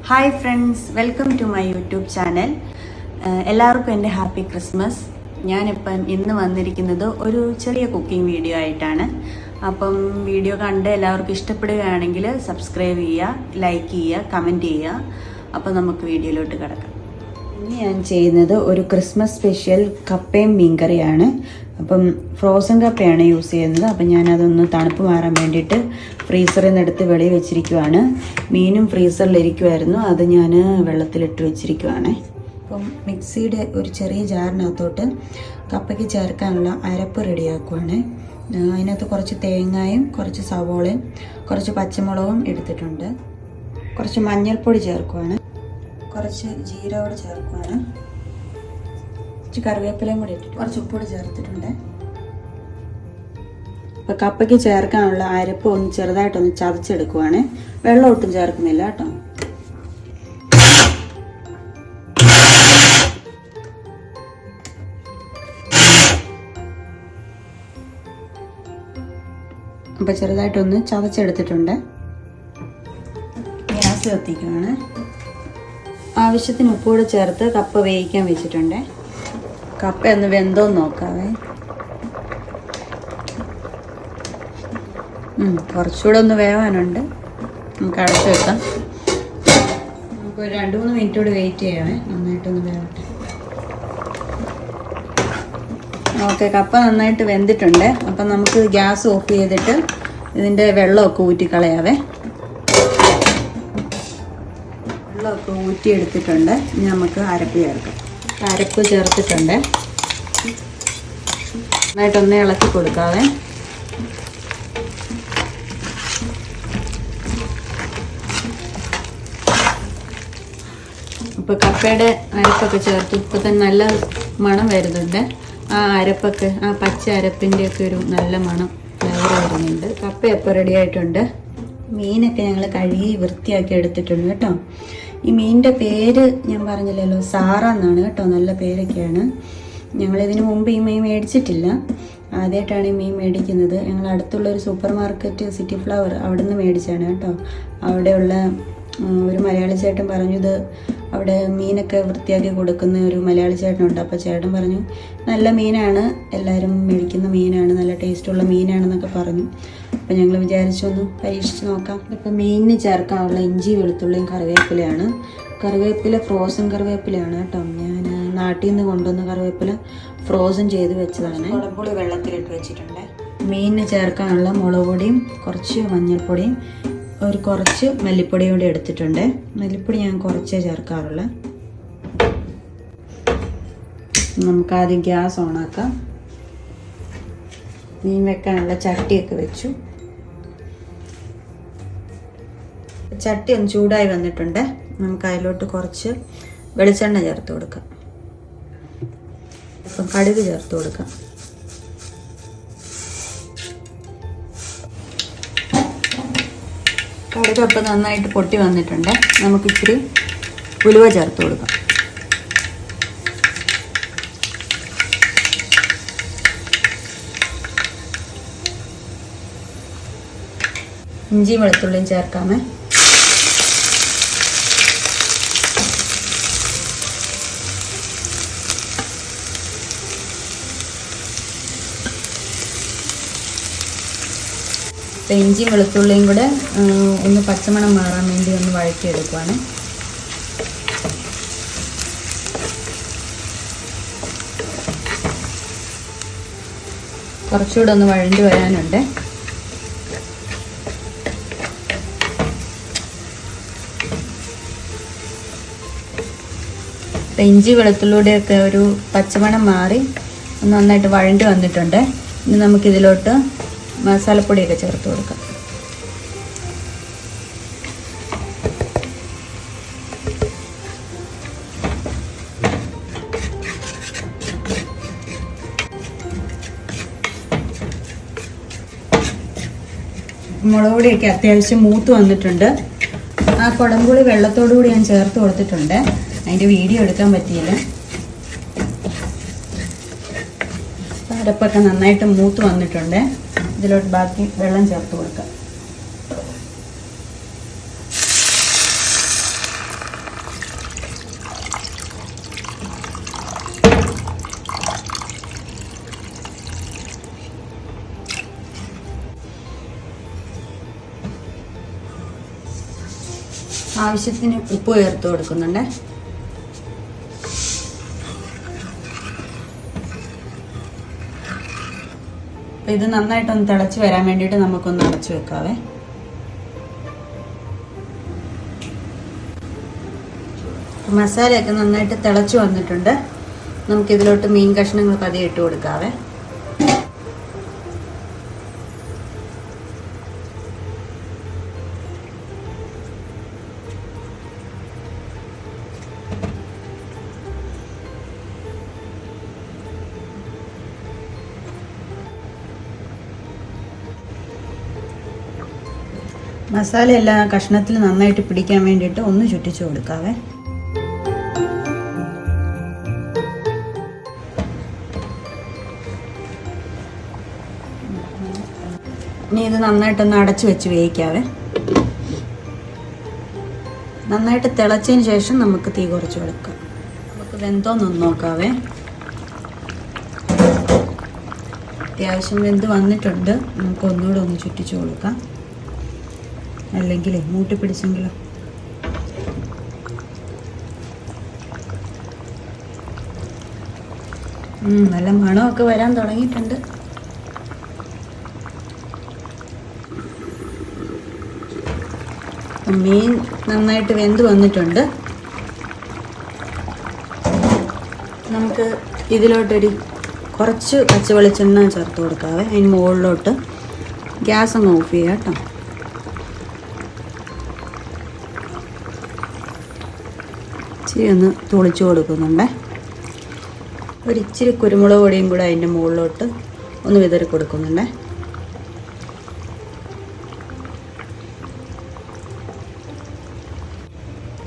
Hi friends, welcome to my YouTube channel. എല്ലാവർക്കും എൻ്റെ happy Christmas. ഞാനിപ്പം ഇന്ന് വന്നിരിക്കുന്നത് ഒരു ചെറിയ കുക്കിംഗ് വീഡിയോ ആയിട്ടാണ്. അപ്പം വീഡിയോ കണ്ട് എല്ലാവർക്കും ഇഷ്ടപ്പെടുകയാണെങ്കിൽ സബ്സ്ക്രൈബ് ചെയ്യുക, ലൈക്ക് ചെയ്യുക, കമൻറ്റ് ചെയ്യുക. അപ്പോൾ നമുക്ക് വീഡിയോയിലോട്ട് കിടക്കാം. ഇന്ന് ഞാൻ ചെയ്യുന്നത് ഒരു ക്രിസ്മസ് സ്പെഷ്യൽ കപ്പയും മീൻകറിയാണ്. അപ്പം ഫ്രോസൺ കപ്പയാണ് യൂസ് ചെയ്യുന്നത്. അപ്പം ഞാനതൊന്ന് തണുപ്പ് മാറാൻ വേണ്ടിയിട്ട് ഫ്രീസറിൽ നിന്ന് എടുത്ത് വെളിയിൽ വെച്ചിരിക്കുവാണ്. മീനും ഫ്രീസറിലിരിക്കുമായിരുന്നു, അത് ഞാൻ വെള്ളത്തിലിട്ട് വെച്ചിരിക്കുവാണ്. അപ്പം മിക്സിയുടെ ഒരു ചെറിയ ജാറിനകത്തോട്ട് കപ്പയ്ക്ക് ചേർക്കാനുള്ള അരപ്പ് റെഡിയാക്കുവാണ്. അതിനകത്ത് കുറച്ച് തേങ്ങയും കുറച്ച് സവോളയും കുറച്ച് പച്ചമുളകും എടുത്തിട്ടുണ്ട്. കുറച്ച് മഞ്ഞൾപ്പൊടി ചേർക്കുവാണ്, കുറച്ച് ജീരകം ചേർക്കുവാണ്, കുറച്ച് കറിവേപ്പിലയും കൂടി ഇട്ടിട്ട് കുറച്ച് ഉപ്പുകൂടി ചേർത്തിട്ടുണ്ട്. അപ്പോൾ കപ്പയ്ക്ക് ചേർക്കാനുള്ള അരപ്പ് ഒന്ന് ചെറുതായിട്ടൊന്ന് ചതച്ചെടുക്കുവാണ്. വെള്ളം ഒട്ടും ചേർക്കുന്നില്ല കേട്ടോ. അപ്പോൾ ചെറുതായിട്ടൊന്ന് ചതച്ചെടുത്തിട്ടുണ്ട്. ഗ്യാസ് കത്തിക്കുവാണ്. ആവശ്യത്തിന് ഉപ്പുകൂടെ ചേർത്ത് കപ്പ വേവിക്കാൻ വെച്ചിട്ടുണ്ട്. കപ്പ ഒന്ന് വെന്തോന്ന് നോക്കാവേ. കുറച്ചുകൂടെ ഒന്ന് വേവാനുണ്ട്. നമുക്ക് അടച്ചു വെക്കാം. നമുക്ക് ഒരു 2-3 മിനിറ്റ് കൂടി വെയിറ്റ് ചെയ്യണേ, നന്നായിട്ടൊന്ന് വേവട്ടെ. ഓക്കെ, കപ്പ നന്നായിട്ട് വെന്തിട്ടുണ്ട്. അപ്പം നമുക്ക് ഗ്യാസ് ഓഫ് ചെയ്തിട്ട് ഇതിൻ്റെ വെള്ളമൊക്കെ ഊറ്റിക്കളയാവേ. വെള്ളമൊക്കെ ഊറ്റിയെടുത്തിട്ടുണ്ട്. ഇനി നമുക്ക് അരപ്പ് ചേർക്കാം. അരപ്പ് ചേർത്തിട്ടുണ്ട്. നന്നായിട്ടൊന്ന് ഇളക്കി കൊടുക്കാവേ. ഇപ്പോൾ കപ്പയുടെ അരപ്പൊക്കെ ചേർത്ത് ഇപ്പോൾ തന്നെ നല്ല മണം വരുന്നുണ്ട്. ആ അരപ്പൊക്കെ, ആ പച്ച അരപ്പിൻ്റെയൊക്കെ ഒരു നല്ല മണം ഫ്ലേവർ വരുന്നുണ്ട്. കപ്പ എപ്പോൾ റെഡി ആയിട്ടുണ്ട്. മീനൊക്കെ ഞങ്ങൾ കഴുകി വൃത്തിയാക്കി എടുത്തിട്ടുണ്ട് കേട്ടോ. ഈ മീനിൻ്റെ പേര് ഞാൻ പറഞ്ഞില്ലല്ലോ, സാറ എന്നാണ് കേട്ടോ. നല്ല പേരൊക്കെയാണ്. ഞങ്ങളിതിനു മുമ്പ് ഈ മീൻ മേടിച്ചിട്ടില്ല, ആദ്യമായിട്ടാണ് ഈ മീൻ മേടിക്കുന്നത്. ഞങ്ങൾ അടുത്തുള്ളൊരു സൂപ്പർ മാർക്കറ്റ് സിറ്റി ഫ്ലവർ, അവിടെ നിന്ന് മേടിച്ചാണ് കേട്ടോ. അവിടെയുള്ള ഒരു മലയാളി ചേട്ടൻ പറഞ്ഞു, ഇത് അവിടെ മീനൊക്കെ വൃത്തിയാക്കി കൊടുക്കുന്ന ഒരു മലയാളി ചേട്ടനുണ്ട്. അപ്പോൾ ചേട്ടൻ പറഞ്ഞു നല്ല മീനാണ്, എല്ലാവരും മേടിക്കുന്ന മീനാണ്, നല്ല ടേസ്റ്റുള്ള മീനാണെന്നൊക്കെ പറഞ്ഞു. അപ്പം ഞങ്ങൾ വിചാരിച്ചൊന്ന് പരീക്ഷിച്ച് നോക്കാം. ഇപ്പം മീനിന് ചേർക്കാനുള്ള ഇഞ്ചി, വെളുത്തുള്ളിയും കറിവേപ്പിലയാണ്. കറിവേപ്പില ഫ്രോസൺ കറിവേപ്പിലയാണ് കേട്ടോ. ഞാൻ നാട്ടിൽ നിന്ന് കൊണ്ടുവന്ന കറിവേപ്പില ഫ്രോസൺ ചെയ്ത് വെച്ചതാണ്. കുടംപുളി വെള്ളത്തിലിട്ട് വെച്ചിട്ടുണ്ട്. മീനിന് ചേർക്കാനുള്ള മുളക് പൊടിയും കുറച്ച് മഞ്ഞൾപ്പൊടിയും ഒരു കുറച്ച് മല്ലിപ്പൊടിയും കൂടി എടുത്തിട്ടുണ്ട്. മല്ലിപ്പൊടി ഞാൻ കുറച്ചേ ചേർക്കാറുള്ളൂ. നമുക്കാദ്യം ഗ്യാസ് ഓണാക്കാം. മീൻ വെക്കാനുള്ള ചട്ടിയൊക്കെ വെച്ചു. ചട്ടി ഒന്ന് ചൂടായി വന്നിട്ടുണ്ട്. നമുക്ക് അതിലോട്ട് കുറച്ച് വെളിച്ചെണ്ണ ചേർത്ത് കൊടുക്കാം. ഇപ്പം കടുക് ചേർത്ത് കൊടുക്കാം. കടുകപ്പം നന്നായിട്ട് പൊട്ടി വന്നിട്ടുണ്ട്. നമുക്ക് ഇച്ചിരി ഉലുവ ചേർത്ത് കൊടുക്കാം. ഇഞ്ചിയും വെളുത്തുള്ളിയും ചേർക്കാമേ. ഇഞ്ചിയും വെളുത്തുള്ളിയും കൂടെ ഒന്ന് പച്ചമണം മാറാൻ വേണ്ടി ഒന്ന് വഴറ്റിയെടുക്കുവാണ്. കുറച്ചുകൂടെ ഒന്ന് വഴണ്ടി വരാനുണ്ട്. ഇഞ്ചി വെളുത്തുള്ളിയുടെയൊക്കെ ഒരു പച്ചമണം മാറി നന്നായിട്ട് വഴണ്ടി വന്നിട്ടുണ്ട്. ഇനി നമുക്കിതിലോട്ട് മസാലപ്പൊടിയൊക്കെ ചേർത്ത് കൊടുക്കാം. മുളക് പൊടിയൊക്കെ അത്യാവശ്യം മൂത്ത് വന്നിട്ടുണ്ട്. ആ കുടംപുളി വെള്ളത്തോടു കൂടി ഞാൻ ചേർത്ത് കൊടുത്തിട്ടുണ്ട്. അതിൻ്റെ വീഡിയോ എടുക്കാൻ പറ്റിയില്ല. അരപ്പൊക്കെ നന്നായിട്ട് മൂത്ത് വന്നിട്ടുണ്ട്. ഇതിലോട്ട് ബാക്കി വെള്ളം ചേർത്ത് കൊടുക്കാം. ആവശ്യത്തിന് ഉപ്പ് ചേർത്ത് കൊടുക്കുന്നുണ്ട്. ഇത് നന്നായിട്ടൊന്ന് തിളച്ച് വരാൻ വേണ്ടിയിട്ട് നമുക്കൊന്ന് അടച്ചു വെക്കാവേ. മസാലയൊക്കെ നന്നായിട്ട് തിളച്ച് വന്നിട്ടുണ്ട്. നമുക്കിതിലോട്ട് മീൻ കഷ്ണങ്ങൾ പതിയെ ഇട്ട് കൊടുക്കാവേ. മസാല എല്ലാം കഷ്ണത്തിൽ നന്നായിട്ട് പിടിക്കാൻ വേണ്ടിയിട്ട് ഒന്ന് ചുറ്റിച്ചു കൊടുക്കാവേ. ഇനി ഇത് നന്നായിട്ടൊന്ന് അടച്ചു വെച്ച് വേവിക്കാവേ. നന്നായിട്ട് തിളച്ചതിന് ശേഷം നമുക്ക് തീ കുറച്ച് കൊടുക്കാം. നമുക്ക് വെന്തോന്നൊന്ന് നോക്കാവേ. അത്യാവശ്യം വെന്ത് വന്നിട്ടുണ്ട്. നമുക്ക് ഒന്നുകൂടെ ഒന്ന് ചുറ്റിച്ചു കൊടുക്കാം, അല്ലെങ്കിലേ മൂട്ടി പിടിച്ചെങ്കിലോ. നല്ല മണമൊക്കെ വരാൻ തുടങ്ങിയിട്ടുണ്ട്. മീൻ നന്നായിട്ട് വെന്ത് വന്നിട്ടുണ്ട്. നമുക്ക് ഇതിലോട്ടൊരു കുറച്ച് പച്ച വെളിച്ചെണ്ണ ചേർത്ത് കൊടുക്കാവേ. അതിന് മുകളിലോട്ട് ഗ്യാസ് അങ്ങ് ഓഫ് ചെയ്യാം കേട്ടോ. ഇച്ചിരി ഒന്ന് തുളിച്ചു കൊടുക്കുന്നുണ്ട്. ഒരിച്ചിരി കുരുമുളക് പൊടിയും കൂടെ അതിൻ്റെ മുകളിലോട്ട് ഒന്ന് വിതറി കൊടുക്കുന്നുണ്ട്.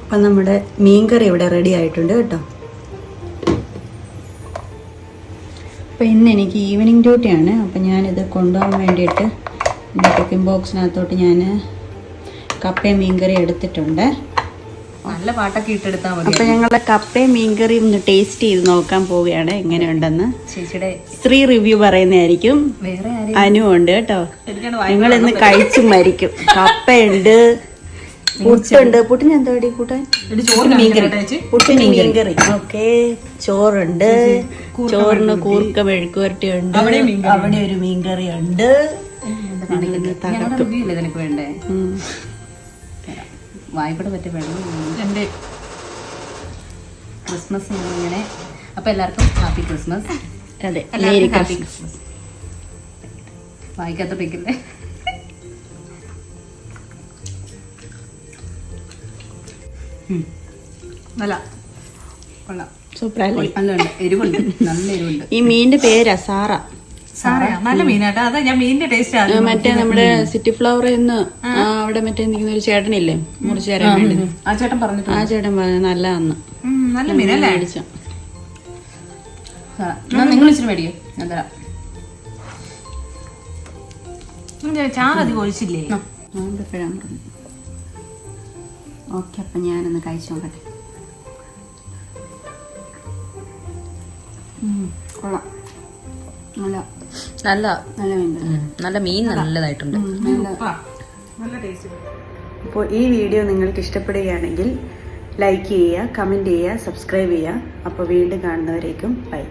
അപ്പം നമ്മുടെ മീൻകറി ഇവിടെ റെഡി ആയിട്ടുണ്ട് കേട്ടോ. അപ്പം ഇന്ന് എനിക്ക് ഈവനിങ് ഡ്യൂട്ടിയാണ്. അപ്പം ഞാനിത് കൊണ്ടുപോകാൻ വേണ്ടിയിട്ട് എൻ്റെ ടിഫിൻ ബോക്സിനകത്തോട്ട് ഞാൻ കപ്പയും മീൻകറി എടുത്തിട്ടുണ്ട്. നല്ല പാട്ടൊക്കെ ഇട്ടെടുത്താൽ മതി. അപ്പം ഞങ്ങളുടെ കപ്പയും മീൻകറിയും ഒന്ന് ടേസ്റ്റ് ചെയ്ത് നോക്കാൻ പോവുകയാണ് എങ്ങനെയുണ്ടെന്ന്. ചേച്ചിയുടെ സ്ത്രീ റിവ്യൂ പറയുന്നതായിരിക്കും. വേറെ അനുവുണ്ട് കേട്ടോ. നിങ്ങളിന്ന് കഴിച്ചു മരിക്കും. കപ്പയുണ്ട്, പുട്ടുണ്ട്. പുട്ടിന് എന്താ വേണ്ടി കൂട്ടാൻ? പുട്ടിന് മീൻകറി. ഓക്കെ, ചോറുണ്ട്. ചോറിന് കൂർക്ക മെഴുക്കുവരട്ടിയുണ്ട്. അവിടെ ഒരു മീൻകറി ഉണ്ട്. നിനക്ക് വേണ്ടേ? വായ്പയുടെ പറ്റി വേണം. എൻ്റെ ക്രിസ്മസ് ഇങ്ങനെ. അപ്പം എല്ലാവർക്കും ഹാപ്പി ക്രിസ്മസ്. അതെ, ഹാപ്പി ക്രിസ്മസ്. വായിക്കാത്ത പിക്കില്ലേ? നല്ല കൊള്ളാം, സൂപ്പറല്ലേ? നല്ല എരിവുണ്ട്, നല്ല എരിവുണ്ട്. ഈ മീനിന്റെ പേരാ സാറ. നല്ല മീനാട്ടോ. അതാ ഞാൻ മീനിന്റെ ടേസ്റ്റ്. മറ്റേ നമ്മുടെ സിറ്റി ഫ്ലവറിൽ നിന്ന് അവിടെ മറ്റേ നിൽക്കുന്ന ഒരു ചേട്ടനില്ലേ മുറിച്ച് തരാൻ വേണ്ടി, ആ ചേട്ടൻ പറഞ്ഞിട്ട്. ആ ചേട്ടൻ പറഞ്ഞു നല്ലതാന്ന്. നല്ല മീനല്ലേ? മേടിച്ച നിങ്ങൾ ഇച്ചിരി മേടിക്കും. ഞാൻ തരാം. ചാറധികം ഒഴിച്ചില്ലേ? ഓക്കെ, അപ്പം ഞാനൊന്ന് കഴിച്ചു നോക്കട്ടെ. കൊള്ളാം, നല്ല നല്ല നല്ല മീൻ, നല്ല മീൻ നല്ലതായിട്ടുണ്ട്. അപ്പോൾ ഈ വീഡിയോ നിങ്ങൾക്ക് ഇഷ്ടപ്പെടുകയാണെങ്കിൽ ലൈക്ക് ചെയ്യുക, കമൻറ്റ് ചെയ്യുക, സബ്സ്ക്രൈബ് ചെയ്യുക. അപ്പോൾ വീണ്ടും കാണുന്നവരേക്കും ബൈ.